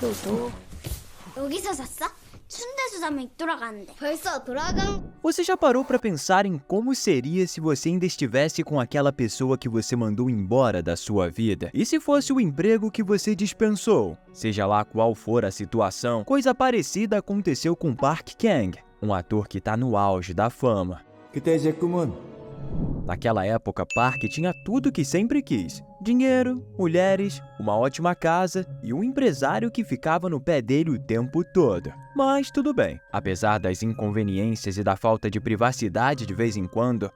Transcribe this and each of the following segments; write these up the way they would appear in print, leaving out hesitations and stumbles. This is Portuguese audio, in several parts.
또. 여기서 잤어? 순대수 자면 돌아가는데. 벌써 돌아간? Você já parou pra pensar em como seria se você ainda estivesse com aquela pessoa que você mandou embora da sua vida? E se fosse o emprego que você dispensou? Seja lá qual for a situação, coisa parecida aconteceu com Park Kang, um ator que tá no auge da fama. 그때 제 꿈은 Naquela época, Park tinha tudo o que sempre quis: dinheiro, mulheres, uma ótima casa e um empresário que ficava no pé dele o tempo todo. Mas tudo bem, apesar das inconveniências e da falta de privacidade de vez em quando,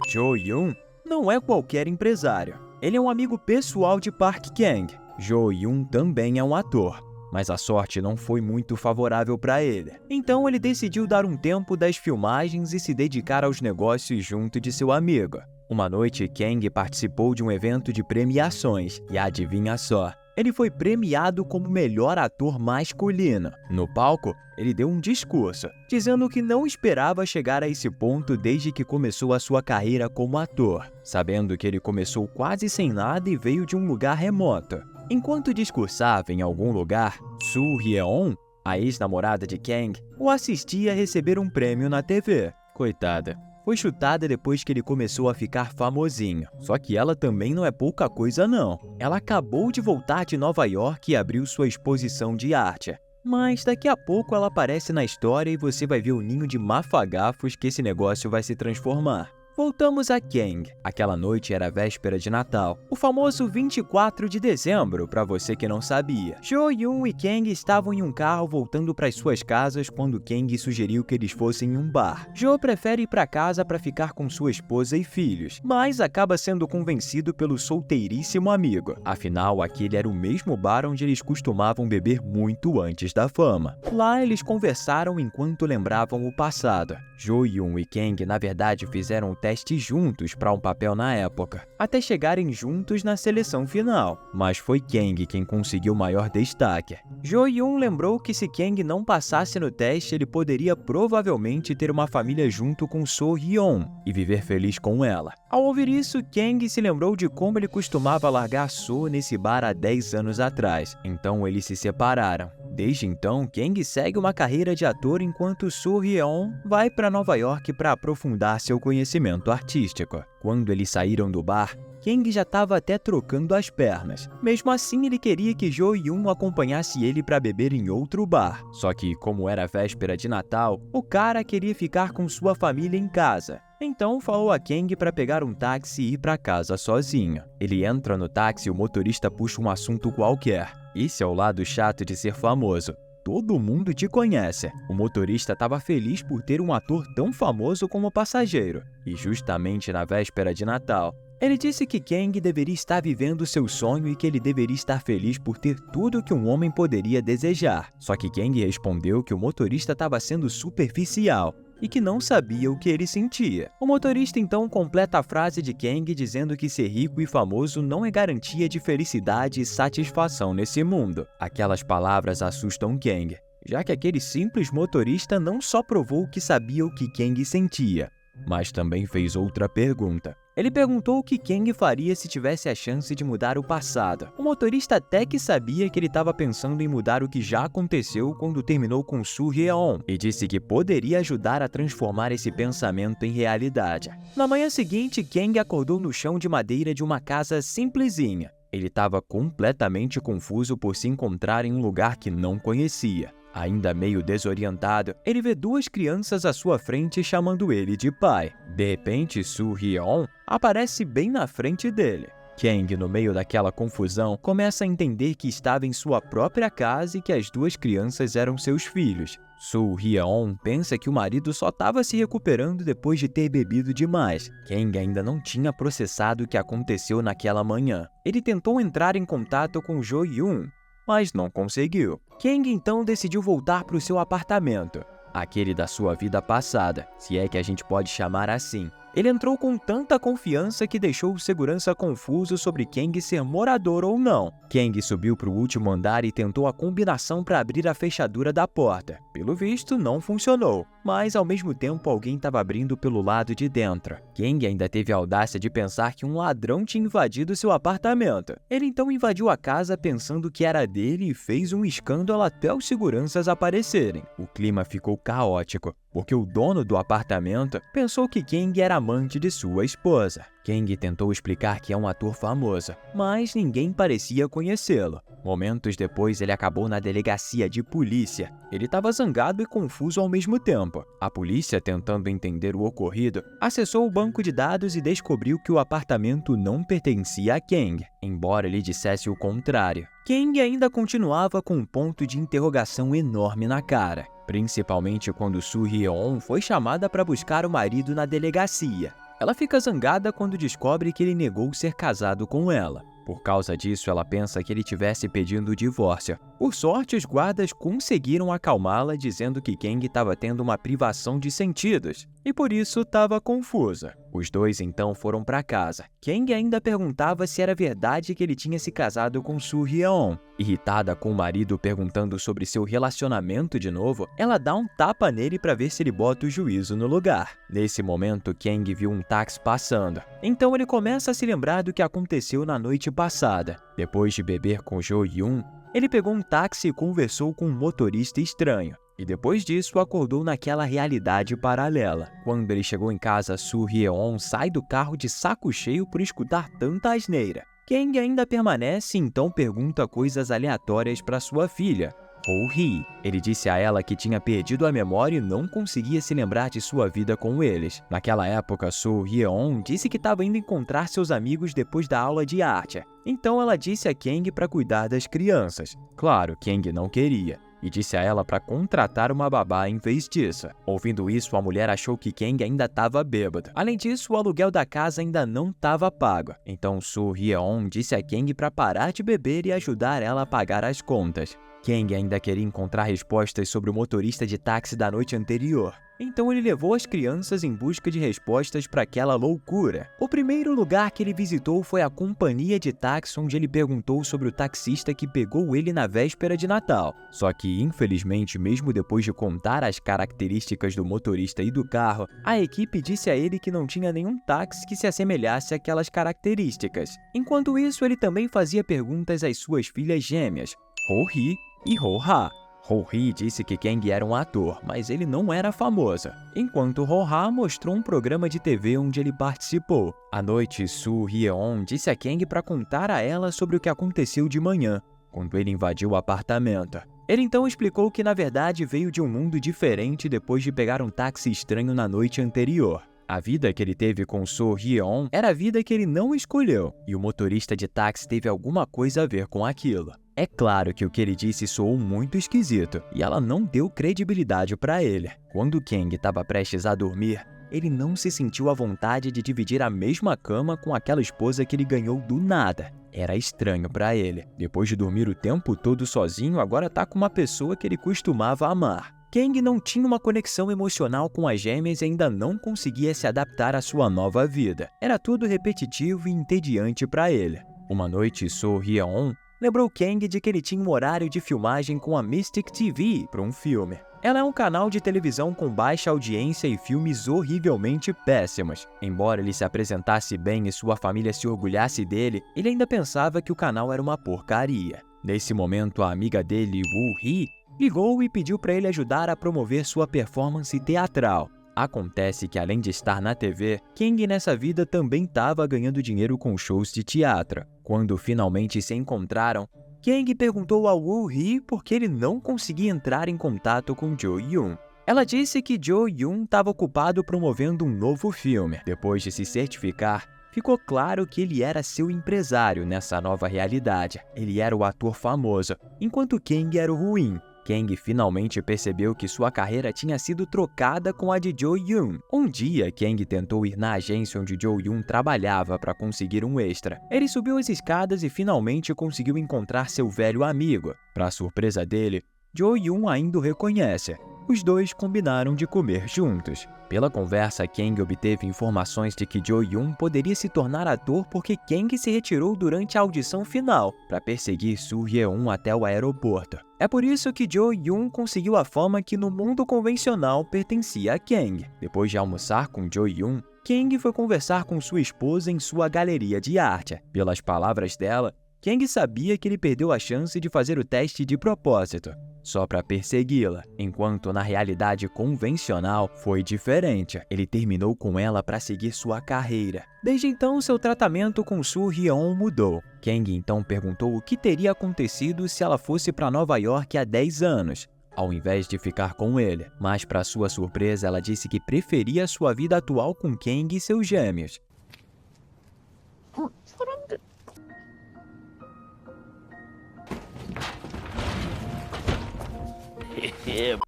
Jo Yoon não é qualquer empresário. Ele é um amigo pessoal de Park Kang. Jo Yoon também é um ator, mas a sorte não foi muito favorável para ele. Então ele decidiu dar um tempo das filmagens e se dedicar aos negócios junto de seu amigo. Uma noite, Kang participou de um evento de premiações e adivinha só, ele foi premiado como melhor ator masculino. No palco, ele deu um discurso, dizendo que não esperava chegar a esse ponto desde que começou a sua carreira como ator, sabendo que ele começou quase sem nada e veio de um lugar remoto. Enquanto discursava em algum lugar, Soo Hye-on, a ex-namorada de Kang, o assistia receber um prêmio na TV. Coitada, foi chutada depois que ele começou a ficar famosinho. Só que ela também não é pouca coisa não. Ela acabou de voltar de Nova York e abriu sua exposição de arte. Mas daqui a pouco ela aparece na história e você vai ver o ninho de mafagafos que esse negócio vai se transformar. Voltamos a Kang. Aquela noite era a véspera de Natal, o famoso 24 de dezembro, para você que não sabia. Jo Yoon e Kang estavam em um carro voltando para as suas casas quando Kang sugeriu que eles fossem em um bar. Jo prefere ir para casa para ficar com sua esposa e filhos, mas acaba sendo convencido pelo solteiríssimo amigo. Afinal, aquele era o mesmo bar onde eles costumavam beber muito antes da fama. Lá eles conversaram enquanto lembravam o passado. Jo Yoon e Kang, na verdade, fizeram o teste juntos para um papel na época, até chegarem juntos na seleção final. Mas foi Kang quem conseguiu maior destaque. Jo Yoon lembrou que se Kang não passasse no teste, ele poderia provavelmente ter uma família junto com Soo Hye-on e viver feliz com ela. Ao ouvir isso, Kang se lembrou de como ele costumava largar Soo nesse bar há 10 anos atrás. Então eles se separaram. Desde então, Kang segue uma carreira de ator enquanto Soo Hye-on vai para Nova York para aprofundar seu conhecimento artístico. Quando eles saíram do bar, Kang já estava até trocando as pernas. Mesmo assim, ele queria que Jo Yoon acompanhasse ele para beber em outro bar. Só que, como era véspera de Natal, o cara queria ficar com sua família em casa. Então falou a Kang para pegar um táxi e ir para casa sozinho. Ele entra no táxi e o motorista puxa um assunto qualquer. Esse é o lado chato de ser famoso. Todo mundo te conhece. O motorista estava feliz por ter um ator tão famoso como passageiro. E justamente na véspera de Natal, ele disse que Kang deveria estar vivendo seu sonho e que ele deveria estar feliz por ter tudo que um homem poderia desejar. Só que Kang respondeu que o motorista estava sendo superficial e que não sabia o que ele sentia. O motorista então completa a frase de Kang dizendo que ser rico e famoso não é garantia de felicidade e satisfação nesse mundo. Aquelas palavras assustam Kang, já que aquele simples motorista não só provou que sabia o que Kang sentia, mas também fez outra pergunta. Ele perguntou o que Kang faria se tivesse a chance de mudar o passado. O motorista até que sabia que ele estava pensando em mudar o que já aconteceu quando terminou com Soo Hye-on e disse que poderia ajudar a transformar esse pensamento em realidade. Na manhã seguinte, Kang acordou no chão de madeira de uma casa simplesinha. Ele estava completamente confuso por se encontrar em um lugar que não conhecia. Ainda meio desorientado, ele vê duas crianças à sua frente chamando ele de pai. De repente, Soo Hye-on aparece bem na frente dele. Kang, no meio daquela confusão, começa a entender que estava em sua própria casa e que as duas crianças eram seus filhos. Soo Hye-on pensa que o marido só estava se recuperando depois de ter bebido demais. Kang ainda não tinha processado o que aconteceu naquela manhã. Ele tentou entrar em contato com Jo Yoon, mas não conseguiu. Kang então decidiu voltar para o seu apartamento, aquele da sua vida passada, se é que a gente pode chamar assim. Ele entrou com tanta confiança que deixou o segurança confuso sobre Kang ser morador ou não. Kang subiu para o último andar e tentou a combinação para abrir a fechadura da porta. Pelo visto, não funcionou, mas ao mesmo tempo alguém estava abrindo pelo lado de dentro. Kang ainda teve a audácia de pensar que um ladrão tinha invadido seu apartamento. Ele então invadiu a casa pensando que era dele e fez um escândalo até os seguranças aparecerem. O clima ficou caótico, porque o dono do apartamento pensou que Kang era amante de sua esposa. Kang tentou explicar que é um ator famoso, mas ninguém parecia conhecê-lo. Momentos depois, ele acabou na delegacia de polícia. Ele estava zangado e confuso ao mesmo tempo. A polícia, tentando entender o ocorrido, acessou o banco de dados e descobriu que o apartamento não pertencia a Kang, embora ele dissesse o contrário. Kang ainda continuava com um ponto de interrogação enorme na cara, principalmente quando Soo Hye-on foi chamada para buscar o marido na delegacia. Ela fica zangada quando descobre que ele negou ser casado com ela. Por causa disso, ela pensa que ele estivesse pedindo o divórcio. Por sorte, os guardas conseguiram acalmá-la, dizendo que Kang estava tendo uma privação de sentidos e por isso estava confusa. Os dois então foram para casa. Kang ainda perguntava se era verdade que ele tinha se casado com Soo Hye-on. Irritada com o marido perguntando sobre seu relacionamento de novo, ela dá um tapa nele para ver se ele bota o juízo no lugar. Nesse momento, Kang viu um táxi passando. Então ele começa a se lembrar do que aconteceu na noite passada. Depois de beber com Jo-yoon, ele pegou um táxi e conversou com um motorista estranho. E depois disso, acordou naquela realidade paralela. Quando ele chegou em casa, Soo Hye-on sai do carro de saco cheio por escutar tanta asneira. Kang ainda permanece e então pergunta coisas aleatórias para sua filha, Ho-hee. Ele disse a ela que tinha perdido a memória e não conseguia se lembrar de sua vida com eles. Naquela época, Soo Hye-on disse que estava indo encontrar seus amigos depois da aula de arte. Então ela disse a Kang para cuidar das crianças. Claro, Kang não queria. E disse a ela para contratar uma babá em vez disso. Ouvindo isso, a mulher achou que Kang ainda estava bêbado. Além disso, o aluguel da casa ainda não estava pago. Então Soo Hye-on disse a Kang para parar de beber e ajudar ela a pagar as contas. Kang ainda queria encontrar respostas sobre o motorista de táxi da noite anterior. Então ele levou as crianças em busca de respostas para aquela loucura. O primeiro lugar que ele visitou foi a companhia de táxi, onde ele perguntou sobre o taxista que pegou ele na véspera de Natal. Só que, infelizmente, mesmo depois de contar as características do motorista e do carro, a equipe disse a ele que não tinha nenhum táxi que se assemelhasse àquelas características. Enquanto isso, ele também fazia perguntas às suas filhas gêmeas, Ho-hee e Ho-ha. Ho-hee disse que Kang era um ator, mas ele não era famoso, enquanto Ho-ha mostrou um programa de TV onde ele participou. À noite, Soo Hye-on disse a Kang para contar a ela sobre o que aconteceu de manhã, quando ele invadiu o apartamento. Ele então explicou que na verdade veio de um mundo diferente depois de pegar um táxi estranho na noite anterior. A vida que ele teve com Soo Hye-on era a vida que ele não escolheu, e o motorista de táxi teve alguma coisa a ver com aquilo. É claro que o que ele disse soou muito esquisito, e ela não deu credibilidade para ele. Quando Kang estava prestes a dormir, ele não se sentiu à vontade de dividir a mesma cama com aquela esposa que ele ganhou do nada. Era estranho para ele. Depois de dormir o tempo todo sozinho, agora tá com uma pessoa que ele costumava amar. Kang não tinha uma conexão emocional com as gêmeas e ainda não conseguia se adaptar à sua nova vida. Era tudo repetitivo e entediante para ele. Uma noite, Soo Hye-on lembrou Kang de que ele tinha um horário de filmagem com a Mystic TV para um filme. Ela é um canal de televisão com baixa audiência e filmes horrivelmente péssimos. Embora ele se apresentasse bem e sua família se orgulhasse dele, ele ainda pensava que o canal era uma porcaria. Nesse momento, a amiga dele, Woo-hee, ligou e pediu para ele ajudar a promover sua performance teatral. Acontece que, além de estar na TV, Kang nessa vida também estava ganhando dinheiro com shows de teatro. Quando finalmente se encontraram, Kang perguntou a Woo-hee por que ele não conseguia entrar em contato com Jo-yoon. Ela disse que Jo-yoon estava ocupado promovendo um novo filme. Depois de se certificar, ficou claro que ele era seu empresário nessa nova realidade. Ele era o ator famoso, enquanto Kang era o ruim. Kang finalmente percebeu que sua carreira tinha sido trocada com a de Jo-yoon. Um dia, Kang tentou ir na agência onde Jo-yoon trabalhava para conseguir um extra. Ele subiu as escadas e finalmente conseguiu encontrar seu velho amigo. Para surpresa dele, Jo-yoon ainda o reconhece. os dois combinaram de comer juntos. Pela conversa, Kang obteve informações de que Jo-yoon poderia se tornar ator porque Kang se retirou durante a audição final para perseguir Soo Hye-on até o aeroporto. É por isso que Jo-yoon conseguiu a fama que no mundo convencional pertencia a Kang. Depois de almoçar com Jo-yoon, Kang foi conversar com sua esposa em sua galeria de arte. Pelas palavras dela, Kang sabia que ele perdeu a chance de fazer o teste de propósito, só para persegui-la, enquanto na realidade convencional foi diferente. Ele terminou com ela para seguir sua carreira. Desde então, seu tratamento com Soo Hye-on mudou. Kang então perguntou o que teria acontecido se ela fosse para Nova York há 10 anos, ao invés de ficar com ele. Mas, para sua surpresa, ela disse que preferia sua vida atual com Kang e seus gêmeos.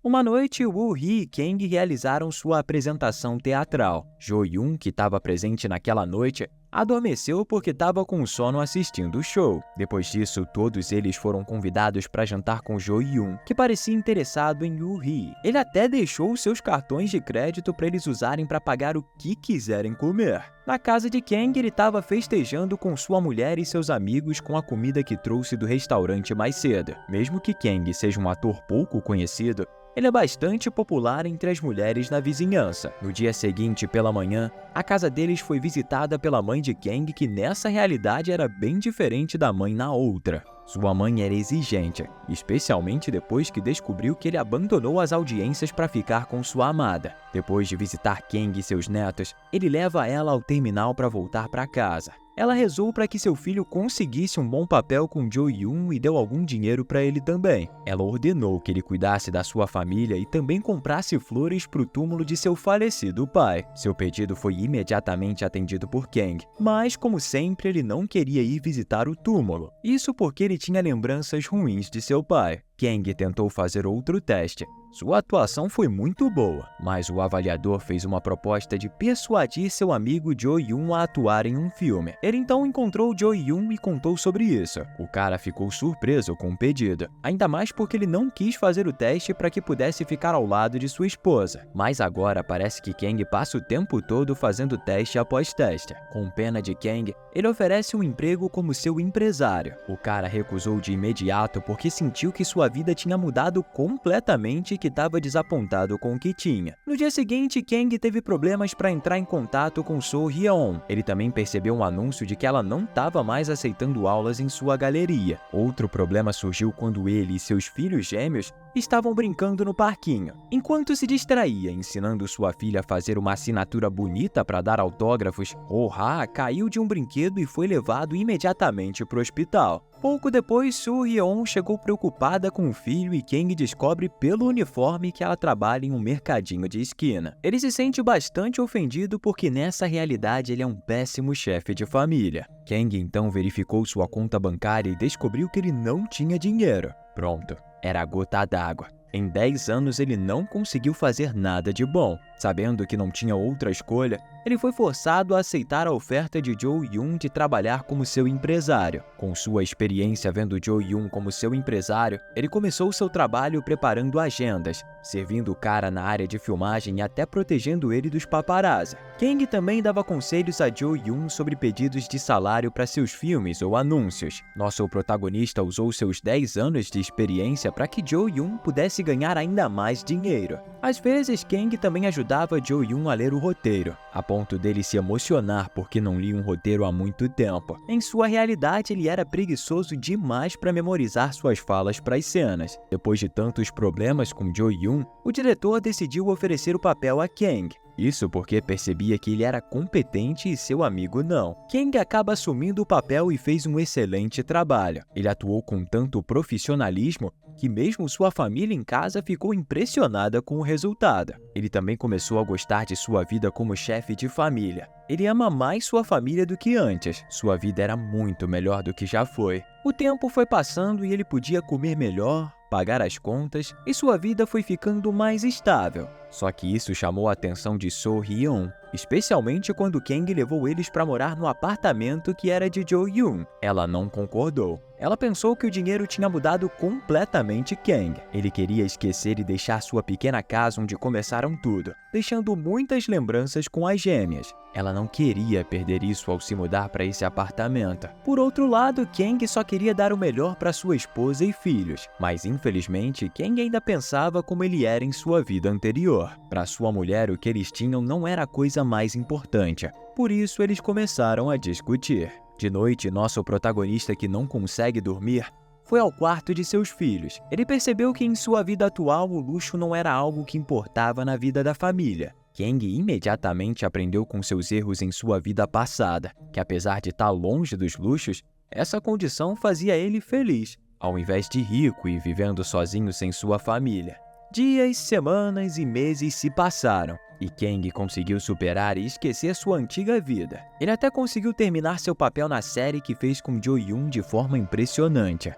Uma noite, Woo-hee e Kang realizaram sua apresentação teatral. Jo-yoon, que estava presente naquela noite, adormeceu porque estava com sono assistindo o show. Depois disso, todos eles foram convidados para jantar com Jo-yoon, que parecia interessado em Woo-hee. Ele até deixou seus cartões de crédito para eles usarem para pagar o que quiserem comer. Na casa de Kang, ele estava festejando com sua mulher e seus amigos com a comida que trouxe do restaurante mais cedo. Mesmo que Kang seja um ator pouco conhecido, ele é bastante popular entre as mulheres na vizinhança. No dia seguinte, pela manhã, a casa deles foi visitada pela mãe de Kang, que nessa realidade era bem diferente da mãe na outra. Sua mãe era exigente, especialmente depois que descobriu que ele abandonou as audiências para ficar com sua amada. Depois de visitar Kang e seus netos, ele leva ela ao terminal para voltar para casa. Ela rezou para que seu filho conseguisse um bom papel com Jo-yoon e deu algum dinheiro para ele também. Ela ordenou que ele cuidasse da sua família e também comprasse flores para o túmulo de seu falecido pai. Seu pedido foi imediatamente atendido por Kang, mas, como sempre, ele não queria ir visitar o túmulo. Isso porque ele tinha lembranças ruins de seu pai. Kang tentou fazer outro teste. Sua atuação foi muito boa, mas o avaliador fez uma proposta de persuadir seu amigo Jo-yoon a atuar em um filme. Ele então encontrou Jo-yoon e contou sobre isso. O cara ficou surpreso com o pedido, ainda mais porque ele não quis fazer o teste para que pudesse ficar ao lado de sua esposa. Mas agora parece que Kang passa o tempo todo fazendo teste após teste. Com pena de Kang, ele oferece um emprego como seu empresário. O cara recusou de imediato porque sentiu que sua vida tinha mudado completamente e que estava desapontado com o que tinha. No dia seguinte, Kang teve problemas para entrar em contato com Soo Hye-on. Ele também percebeu um anúncio de que ela não estava mais aceitando aulas em sua galeria. Outro problema surgiu quando ele e seus filhos gêmeos estavam brincando no parquinho. Enquanto se distraía ensinando sua filha a fazer uma assinatura bonita para dar autógrafos, Oh-ha caiu de um brinquedo e foi levado imediatamente para o hospital. Pouco depois, Soo Hye-on chegou preocupada com o filho e Kang descobre pelo uniforme que ela trabalha em um mercadinho de esquina. Ele se sente bastante ofendido porque nessa realidade ele é um péssimo chefe de família. Kang então verificou sua conta bancária e descobriu que ele não tinha dinheiro. Pronto, era a gota d'água. Em 10 anos ele não conseguiu fazer nada de bom. Sabendo que não tinha outra escolha, ele foi forçado a aceitar a oferta de Jo-yoon de trabalhar como seu empresário. Com sua experiência vendo Jo-yoon como seu empresário, ele começou seu trabalho preparando agendas, servindo o cara na área de filmagem e até protegendo ele dos paparazzi. Kang também dava conselhos a Jo-yoon sobre pedidos de salário para seus filmes ou anúncios. Nosso protagonista usou seus 10 anos de experiência para que Jo-yoon pudesse ganhar ainda mais dinheiro. Às vezes, Kang também ajudava Jo-yoon a ler o roteiro, a ponto dele se emocionar porque não lia um roteiro há muito tempo. Em sua realidade, ele era preguiçoso demais para memorizar suas falas para as cenas. Depois de tantos problemas com Jo-yoon, o diretor decidiu oferecer o papel a Kang. Isso porque percebia que ele era competente e seu amigo não. Kang acaba assumindo o papel e fez um excelente trabalho. Ele atuou com tanto profissionalismo que mesmo sua família em casa ficou impressionada com o resultado. Ele também começou a gostar de sua vida como chefe de família. Ele ama mais sua família do que antes. Sua vida era muito melhor do que já foi. O tempo foi passando e ele podia comer melhor, pagar as contas, e sua vida foi ficando mais estável. Só que isso chamou a atenção de Soo Hyun, especialmente quando Kang levou eles para morar no apartamento que era de Jo Yoon. Ela não concordou. Ela pensou que o dinheiro tinha mudado completamente Kang. Ele queria esquecer e deixar sua pequena casa onde começaram tudo, deixando muitas lembranças com as gêmeas. Ela não queria perder isso ao se mudar para esse apartamento. Por outro lado, Kang só queria dar o melhor para sua esposa e filhos, mas infelizmente Kang ainda pensava como ele era em sua vida anterior. Para sua mulher, o que eles tinham não era a coisa mais importante. Por isso, eles começaram a discutir. De noite, nosso protagonista, que não consegue dormir, foi ao quarto de seus filhos. Ele percebeu que em sua vida atual o luxo não era algo que importava na vida da família. Kang imediatamente aprendeu com seus erros em sua vida passada, que apesar de estar longe dos luxos, essa condição fazia ele feliz, ao invés de rico e vivendo sozinho sem sua família. Dias, semanas e meses se passaram, e Kang conseguiu superar e esquecer sua antiga vida. Ele até conseguiu terminar seu papel na série que fez com Jo Yoon de forma impressionante.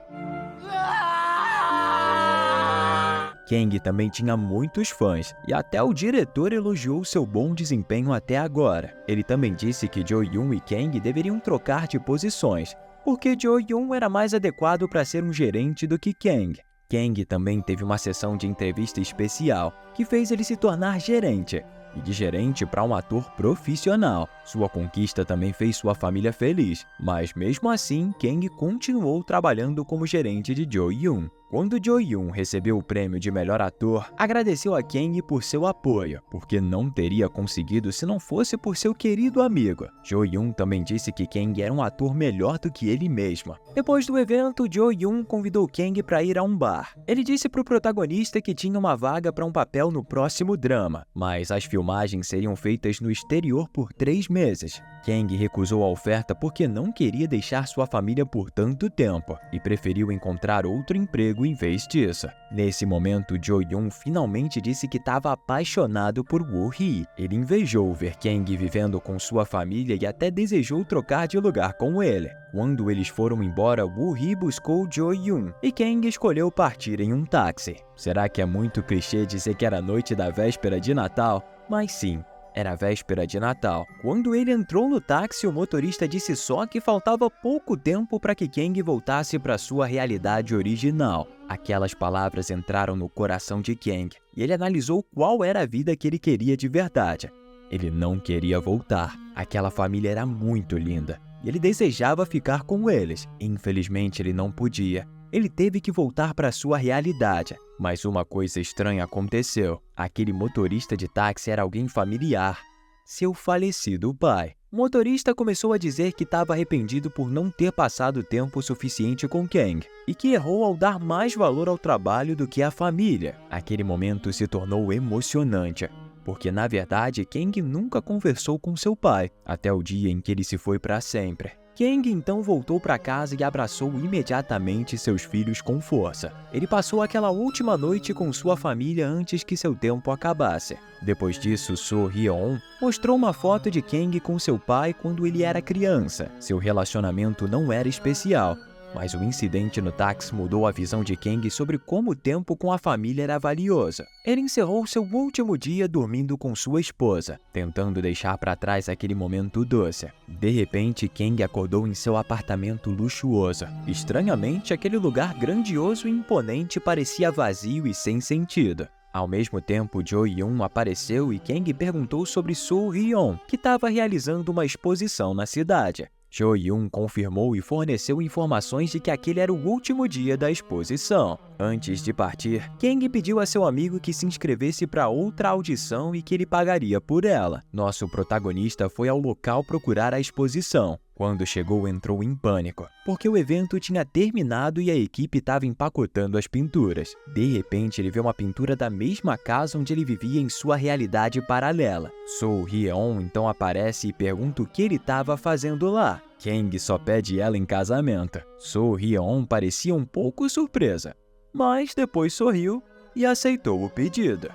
Kang também tinha muitos fãs, e até o diretor elogiou seu bom desempenho até agora. Ele também disse que Jo Yoon e Kang deveriam trocar de posições, porque Jo Yoon era mais adequado para ser um gerente do que Kang. Kang também teve uma sessão de entrevista especial, que fez ele se tornar gerente, e de gerente para um ator profissional. Sua conquista também fez sua família feliz, mas mesmo assim, Kang continuou trabalhando como gerente de Jo Yoon. Quando Jo Yoon recebeu o prêmio de melhor ator, agradeceu a Kang por seu apoio, porque não teria conseguido se não fosse por seu querido amigo. Jo Yoon também disse que Kang era um ator melhor do que ele mesmo. Depois do evento, Jo Yoon convidou Kang para ir a um bar. Ele disse para o protagonista que tinha uma vaga para um papel no próximo drama, mas as filmagens seriam feitas no exterior por 3 meses. Kang recusou a oferta porque não queria deixar sua família por tanto tempo e preferiu encontrar outro emprego em vez disso. Nesse momento, Jo Yoon finalmente disse que estava apaixonado por Woo Hee. Ele invejou ver Kang vivendo com sua família e até desejou trocar de lugar com ele. Quando eles foram embora, Woo Hee buscou Jo Yoon e Kang escolheu partir em um táxi. Será que é muito clichê dizer que era a noite da véspera de Natal? Mas sim. Era a véspera de Natal. Quando ele entrou no táxi, o motorista disse só que faltava pouco tempo para que Kang voltasse para sua realidade original. Aquelas palavras entraram no coração de Kang e ele analisou qual era a vida que ele queria de verdade. Ele não queria voltar. Aquela família era muito linda e ele desejava ficar com eles. Infelizmente, ele não podia. Ele teve que voltar para sua realidade. Mas uma coisa estranha aconteceu. Aquele motorista de táxi era alguém familiar. Seu falecido pai. O motorista começou a dizer que estava arrependido por não ter passado tempo suficiente com Kang e que errou ao dar mais valor ao trabalho do que à família. Aquele momento se tornou emocionante, porque na verdade Kang nunca conversou com seu pai, até o dia em que ele se foi para sempre. Kang então voltou para casa e abraçou imediatamente seus filhos com força. Ele passou aquela última noite com sua família antes que seu tempo acabasse. Depois disso, Soo Hyun mostrou uma foto de Kang com seu pai quando ele era criança. Seu relacionamento não era especial, mas o incidente no táxi mudou a visão de Kang sobre como o tempo com a família era valioso. Ele encerrou seu último dia dormindo com sua esposa, tentando deixar para trás aquele momento doce. De repente, Kang acordou em seu apartamento luxuoso. Estranhamente, aquele lugar grandioso e imponente parecia vazio e sem sentido. Ao mesmo tempo, Jo Yoon apareceu e Kang perguntou sobre Soo Hyun, que estava realizando uma exposição na cidade. Jo Yoon confirmou e forneceu informações de que aquele era o último dia da exposição. Antes de partir, Kang pediu a seu amigo que se inscrevesse para outra audição e que ele pagaria por ela. Nosso protagonista foi ao local procurar a exposição. Quando chegou, entrou em pânico, porque o evento tinha terminado e a equipe estava empacotando as pinturas. De repente, ele vê uma pintura da mesma casa onde ele vivia em sua realidade paralela. Soo Hyun então aparece e pergunta o que ele estava fazendo lá. Kang só pede ela em casamento. Soo Hyun parecia um pouco surpresa, mas depois sorriu e aceitou o pedido.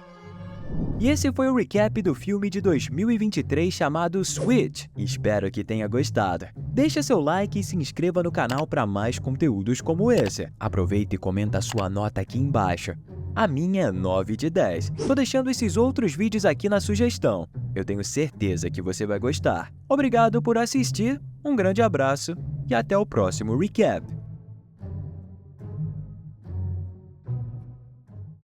E esse foi o recap do filme de 2023 chamado Switch. Espero que tenha gostado. Deixa seu like e se inscreva no canal para mais conteúdos como esse. Aproveita e comenta sua nota aqui embaixo. A minha é 9 de 10. Tô deixando esses outros vídeos aqui na sugestão. Eu tenho certeza que você vai gostar. Obrigado por assistir, um grande abraço e até o próximo recap.